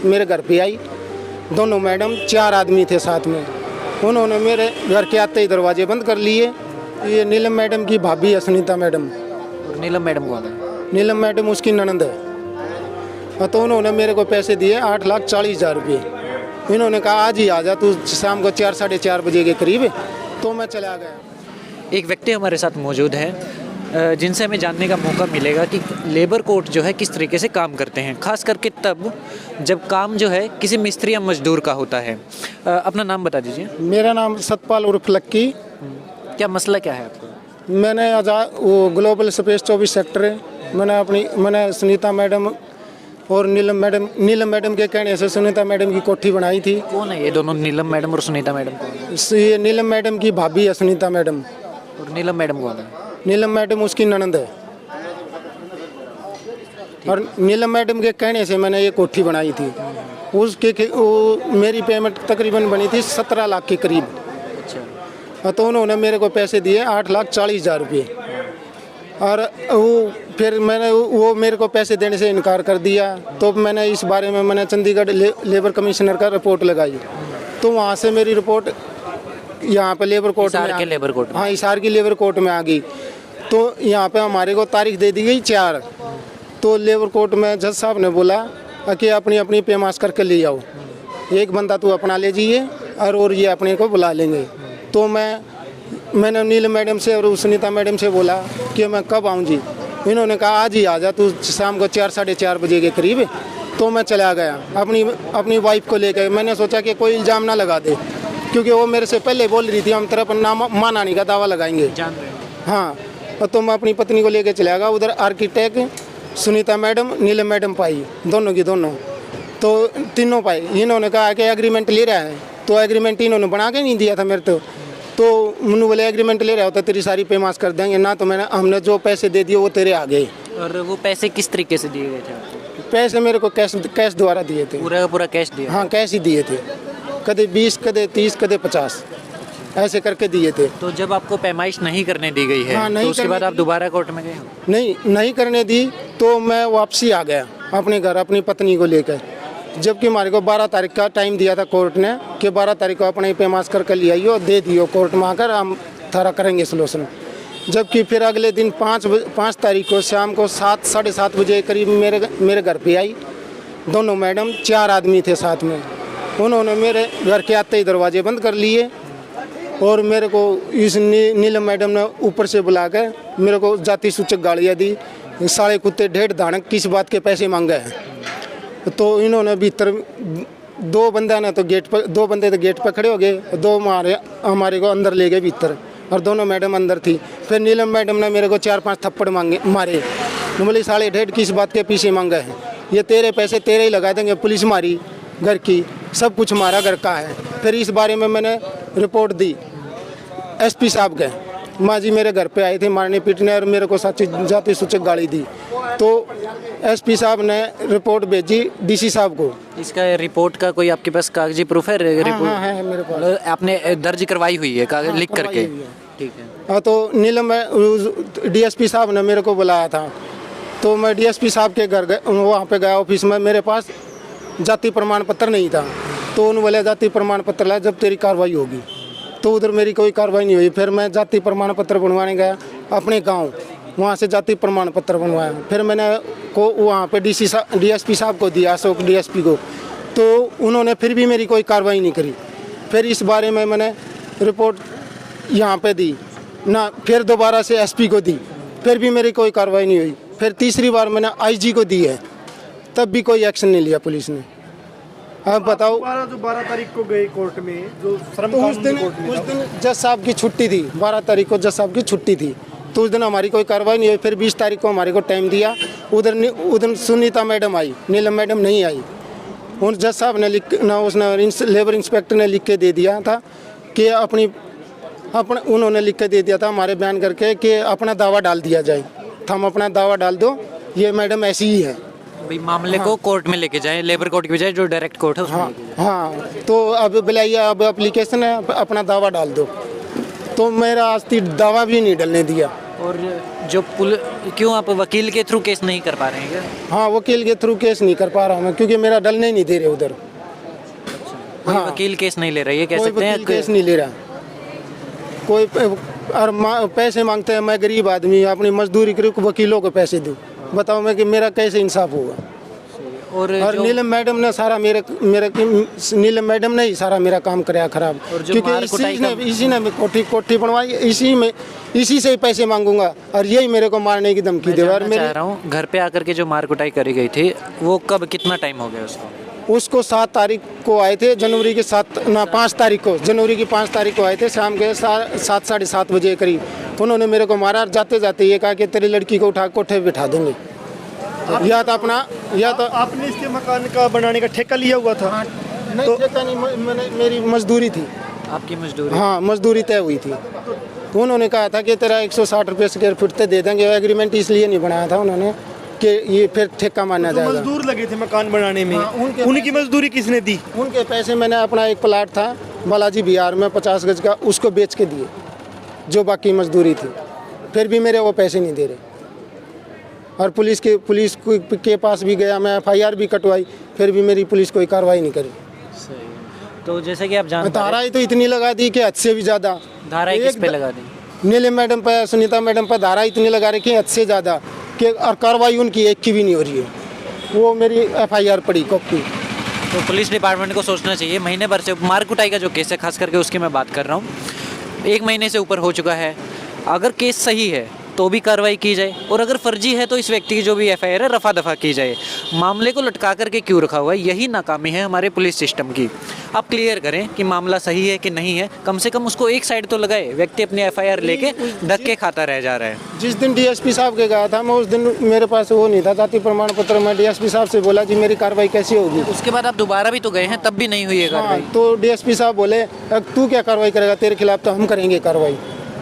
मेरे घर पे आई दोनों मैडम, 4 आदमी थे साथ में। उन्होंने मेरे घर के आते ही दरवाजे बंद कर लिए। ये नीलम मैडम की भाभी है, सुनीता मैडम। नीलम मैडम कौन है? नीलम मैडम उसकी ननंद है। तो उन्होंने मेरे को पैसे दिए 8,40,000 रुपये। इन्होंने कहा आज ही आ जा तू शाम को 4 साढ़े 4 बजे के करीब। तो मैं चला गया। एक व्यक्ति हमारे साथ मौजूद है जिनसे हमें जानने का मौका मिलेगा कि लेबर कोर्ट जो है किस तरीके से काम करते हैं, खास करके तब जब काम जो है किसी मिस्त्री या मजदूर का होता है। अपना नाम बता दीजिए। मेरा नाम सतपाल उर्फ लक्की। क्या मसला क्या है आपको? मैंने वो ग्लोबल स्पेस 24 सेक्टर है। मैंने सुनीता मैडम और नीलम मैडम के कहने से सुनीता मैडम की कोठी बनाई थी। कौन है ये दोनों, नीलम मैडम और सुनीता मैडम कौन है? ये नीलम मैडम की भाभी है सुनीता मैडम। और नीलम मैडम कौन है? नीलम मैडम उसकी ननंद है। और नीलम मैडम के कहने से मैंने ये कोठी बनाई थी। मेरी पेमेंट तकरीबन बनी थी 17 लाख के करीब। अच्छा। तो उन्होंने मेरे को पैसे दिए 8,40,000 रुपये। और फिर वो मेरे को पैसे देने से इनकार कर दिया। तो मैंने इस बारे में चंडीगढ़ लेबर कमिश्नर का रिपोर्ट लगाई। तो वहाँ से मेरी रिपोर्ट यहाँ पे लेबर कोर्ट में, हाँ हिसार की लेबर कोर्ट में आ गई। तो यहाँ पे हमारे को तारीख दे दी गई 4। तो लेबर कोर्ट में जज साहब ने बोला कि अपनी अपनी पेमाश करके ले आओ, एक बंदा तू अपना ले जाइए और ये अपने को बुला लेंगे। तो मैंने नीलम मैडम से और सुनीता मैडम से बोला कि मैं कब आऊँ जी। इन्होंने कहा आज ही आ जा तू शाम को 4 साढ़े 4 बजे के करीब। तो मैं चला गया अपनी वाइफ को लेकर। मैंने सोचा कि कोई इल्ज़ाम ना लगा दे, क्योंकि वो मेरे से पहले बोल रही थी हम तेरा नाम मानानी का दावा लगाएंगे। जान रहे हैं। हाँ, तो मैं अपनी पत्नी को लेकर चला गया उधर। आर्किटेक्ट सुनीता मैडम, नीलम मैडम पाई, दोनों की दोनों। तो तीनों पाई। इन्होंने कहा कि एग्रीमेंट ले रहा है। तो एग्रीमेंट इन्होंने बना के नहीं दिया था मेरे। तो मैंने बोले एग्रीमेंट ले रहा होता तेरी सारी पेमाश कर देंगे ना। तो हमने जो पैसे दे दिए वो तेरे आ गए। और वो पैसे किस तरीके से दिए गए थे आपको? पैसे मेरे को कैश द्वारा दिए थे। पूरा का पूरा कैश दिया? हाँ, कैश ही दिए थे। कदे 20, कदे 30, कदे 50 ऐसे करके दिए थे। तो जब आपको पैमाइश नहीं करने दी गई है, हाँ, तो उसके बाद आप दोबारा कोर्ट में गए? नहीं करने दी। तो मैं वापसी आ गया अपने घर अपनी पत्नी को लेकर। जबकि हमारे को 12 तारीख का टाइम दिया था कोर्ट ने कि 12 तारीख को अपने पेमाश करके ले आइयो, दे दियो कोर्ट में आकर हम थारा करेंगे सलूशन। जबकि फिर अगले दिन 5 तारीख को शाम को 7 साढ़े 7 बजे करीब मेरे घर पे आई दोनों मैडम, 4 आदमी थे साथ में। उन्होंने मेरे घर के आते ही दरवाजे बंद कर लिए और मेरे को इस नीलम मैडम ने ऊपर से बुला कर मेरे को जाति सूचक गालियाँ दी। साले कुत्ते ढेड़ धाड़क किस बात के पैसे मांगे हैं। तो इन्होंने भीतर 2 बंदे तो गेट पर खड़े हो गए, 2 हमारे को अंदर ले गए भीतर और दोनों मैडम अंदर थी। फिर नीलम मैडम ने मेरे को 4-5 थप्पड़ मारे। बोले साले ढेड़ किस बात के पीछे मांगे हैं, ये तेरे पैसे तेरे ही लगा देंगे। पुलिस मारी घर की, सब कुछ हमारा घर का है। फिर इस बारे में मैंने रिपोर्ट दी एसपी साहब के। माँ जी मेरे घर पे आए थे मारने पीटने और मेरे को जाति सूचक गाली दी। तो एसपी साहब ने रिपोर्ट भेजी डीसी साहब को। इसका रिपोर्ट का कोई आपके पास कागजी प्रूफ है? रिपोर्ट हाँ, है मेरे पास। आपने दर्ज करवाई हुई है कागज लिख करके? ठीक है। तो नीलम डीएसपी साहब ने मेरे को बुलाया था। तो मैं डीएसपी साहब के घर वहाँ पे गया ऑफिस में। मेरे पास जाति प्रमाण पत्र नहीं था। तो उन्होंने बोले जाति प्रमाण पत्र ला जब तेरी कार्रवाई होगी। तो उधर मेरी कोई कार्रवाई नहीं हुई। फिर मैं जाति प्रमाण पत्र बनवाने गया अपने गांव, वहाँ से जाति प्रमाण पत्र बनवाया। फिर मैंने को वहाँ पे डीएसपी साहब को दिया, अशोक डीएसपी को। तो उन्होंने फिर भी मेरी कोई कार्रवाई नहीं करी। फिर इस बारे में मैंने रिपोर्ट यहाँ पे दी ना, फिर दोबारा से एसपी को दी, फिर भी मेरी कोई कार्रवाई नहीं हुई। फिर तीसरी बार मैंने आईजी को दी है, तब भी कोई एक्शन नहीं लिया पुलिस ने। अब बताओ। 12 तारीख को गए कोर्ट में, जो श्रम तो उस दिन जज साहब की छुट्टी थी। 12 तारीख को जज साहब की छुट्टी थी। तो उस दिन हमारी कोई कार्रवाई नहीं हुई। फिर 20 तारीख को हमारे को टाइम दिया। उधर सुनीता मैडम आई, नीलम मैडम नहीं आई। उन जज साहब ने उसने लेबर इंस्पेक्टर ने लिख के दे दिया था कि उन्होंने लिख के दे दिया था हमारे बयान करके कि अपना दावा डाल दिया जाए। हम अपना दावा डाल दो, ये मैडम ऐसी ही है भाई। मामले को कोर्ट में लेके जाएं, लेबर कोर्ट की बजाय जो डायरेक्ट कोर्ट है उसमें हाँ लेके जाएं। हाँ। तो अब बुलाइए, अब एप्लीकेशन है, अपना दावा डाल दो। तो मेरा आज तक दावा भी नहीं डालने दिया। और जो क्यों आप वकील के थ्रू केस नहीं कर पा रहे हैं क्या? हाँ, वकील के थ्रू केस नहीं कर पा रहा हूँ मैं, क्योंकि मेरा डलने नहीं दे रहे उधर। कोई वकील केस नहीं ले रहा, ये कह कोई सकते हैं वकील केस नहीं ले रहा। कोई और पैसे मांगते हैं, मैं गरीब आदमी अपनी मजदूरी करूँ, वकीलों को पैसे दूँ, बताओ मैं कि मेरा कैसे इंसाफ होगा। और और नीलम मैडम ने सारा नीलम मैडम ने ही सारा मेरा काम कराया खराब, और जो क्योंकि मार कुटाई इसी ने कोठी बनवाई, इसी से ही पैसे मांगूंगा और यही मेरे को मारने की धमकी दे। और मैं चाह रहा हूँ घर पे आकर के जो मार कुटाई करी गई थी वो कब, कितना टाइम हो गया उसको 7 तारीख को आए थे, जनवरी की 5 तारीख को, जनवरी की 5 तारीख को आए थे शाम के 7 साढ़े 7 बजे करीब। उन्होंने मेरे को मारा और जाते जाते ये कहा कि तेरी लड़की को उठा कोठे पे बिठा देंगे। या तो आपने इसके मकान का बनाने का ठेका लिया हुआ था? नहीं, ठेका नहीं, मेरी मजदूरी थी। आपकी मजदूरी? हाँ, मजदूरी तय हुई थी। तो उन्होंने कहा था कि तेरा 160 रुपये स्क्वायर फुट दे देंगे। एग्रीमेंट इसलिए नहीं बनाया था उन्होंने कि ये फिर ठेका माना जो जाएगा। मजदूर लगे थे मकान बनाने में, हाँ, उनकी मजदूरी किसने दी? उनके पैसे मैंने अपना एक प्लाट था बालाजी बिहार में 50 गज का, उसको बेच के दिए, जो बाकी मजदूरी थी। फिर भी मेरे वो पैसे नहीं दे रहे। और पुलिस के पास भी गया मैं, FIR भी कटवाई, फिर भी मेरी पुलिस कोई कार्रवाई नहीं करी। तो जैसे कि आप जानते हैं, धाराएं तो इतनी लगा दी कि हद से भी ज़्यादा। धाराएं किस पे लगा दी? नीलम मैडम पर, सुनीता मैडम पर धारा इतनी लगा रखी है हद से ज़्यादा कि, और कार्रवाई उनकी एक की भी नहीं हो रही है। वो मेरी FIR पड़ी कॉपी। तो पुलिस डिपार्टमेंट को सोचना चाहिए। महीने भर से मार कुटाई का जो केस है, खास करके उसकी मैं बात कर रहा हूँ, 1 महीने से ऊपर हो चुका है। अगर केस सही है तो भी कार्रवाई की जाए, और अगर फर्जी है तो इस व्यक्ति की जो भी FIR है रफा दफा की जाए। मामले को लटका करके क्यों रखा हुआ है? यही नाकामी है हमारे पुलिस सिस्टम की। आप क्लियर करें कि मामला सही है कि नहीं है, कम से कम उसको एक साइड तो लगाए। व्यक्ति अपने FIR लेके धक्के खाता रह जा रहा है। जिस दिन DSP साहब के गया था मैं, उस दिन मेरे पास वो नहीं था जाति प्रमाण पत्र। मैं DSP साहब से बोला कि मेरी कार्रवाई कैसी होगी। उसके बाद आप दोबारा भी तो गए हैं, तब भी नहीं हुई है कार्रवाई। हाँ, तो DSP साहब बोले अब तू क्या कार्रवाई करेगा, तेरे खिलाफ तो हम करेंगे कार्रवाई।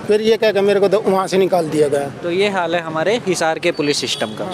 फिर ये कह के मेरे को वहाँ से निकाल दिया गया। तो ये हाल है हमारे हिसार के पुलिस सिस्टम का।